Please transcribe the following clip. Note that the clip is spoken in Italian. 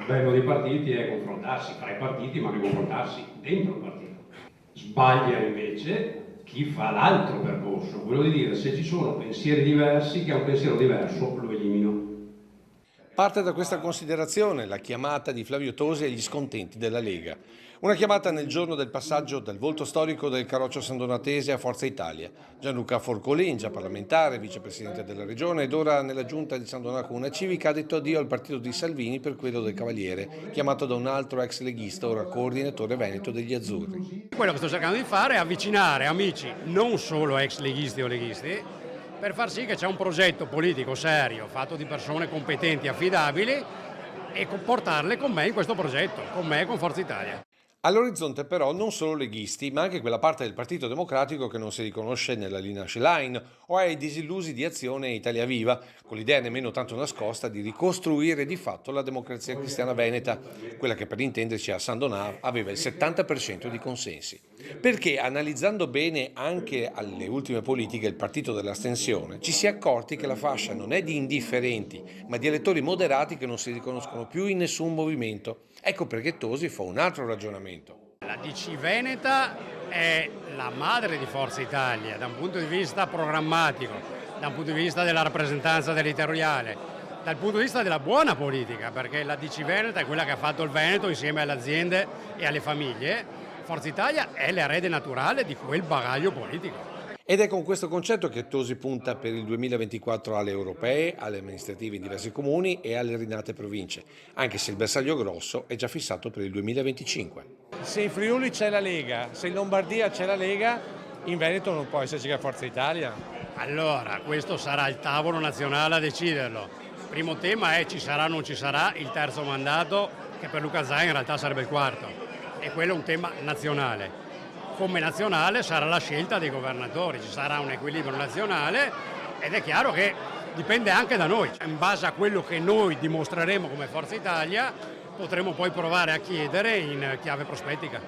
Il bello dei partiti è confrontarsi fra i partiti, ma anche confrontarsi dentro il partito. Sbaglia invece chi fa l'altro percorso, quello di dire se ci sono pensieri diversi, chi ha un pensiero diverso lo elimino. Parte da questa considerazione la chiamata di Flavio Tosi agli scontenti della Lega. Una chiamata nel giorno del passaggio dal volto storico del Carroccio Sandonatese a Forza Italia. Gianluca Forcolin, già parlamentare, vicepresidente della regione ed ora nella giunta di San Donato Comune Civica, ha detto addio al partito di Salvini per quello del Cavaliere, chiamato da un altro ex leghista, ora coordinatore veneto degli Azzurri. Quello che sto cercando di fare è avvicinare amici, non solo ex leghisti o leghisti, per far sì che c'è un progetto politico serio, fatto di persone competenti e affidabili, e portarle con me in questo progetto, con me e con Forza Italia. All'orizzonte però non solo leghisti, ma anche quella parte del Partito Democratico che non si riconosce nella linea Schlein o ai disillusi di Azione e Italia Viva, con l'idea nemmeno tanto nascosta di ricostruire di fatto la democrazia cristiana veneta, quella che per intenderci a San Donà aveva il 70% di consensi. Perché analizzando bene anche alle ultime politiche il partito dell'astensione, ci si è accorti che la fascia non è di indifferenti, ma di elettori moderati che non si riconoscono più in nessun movimento. Ecco perché Tosi fa un altro ragionamento. La DC Veneta è la madre di Forza Italia da un punto di vista programmatico, da un punto di vista della rappresentanza territoriale, dal punto di vista della buona politica, perché la DC Veneta è quella che ha fatto il Veneto insieme alle aziende e alle famiglie. Forza Italia è l'erede naturale di quel bagaglio politico. Ed è con questo concetto che Tosi punta per il 2024 alle europee, alle amministrative in diversi comuni e alle rinate province, anche se il bersaglio grosso è già fissato per il 2025. Se in Friuli c'è la Lega, se in Lombardia c'è la Lega, in Veneto non può esserci che Forza Italia. Allora, questo sarà il tavolo nazionale a deciderlo. Il primo tema è ci sarà o non ci sarà il terzo mandato, che per Luca Zaia in realtà sarebbe il quarto. E quello è un tema nazionale. Come nazionale sarà la scelta dei governatori, ci sarà un equilibrio nazionale ed è chiaro che dipende anche da noi. In base a quello che noi dimostreremo come Forza Italia potremo poi provare a chiedere in chiave prospettica.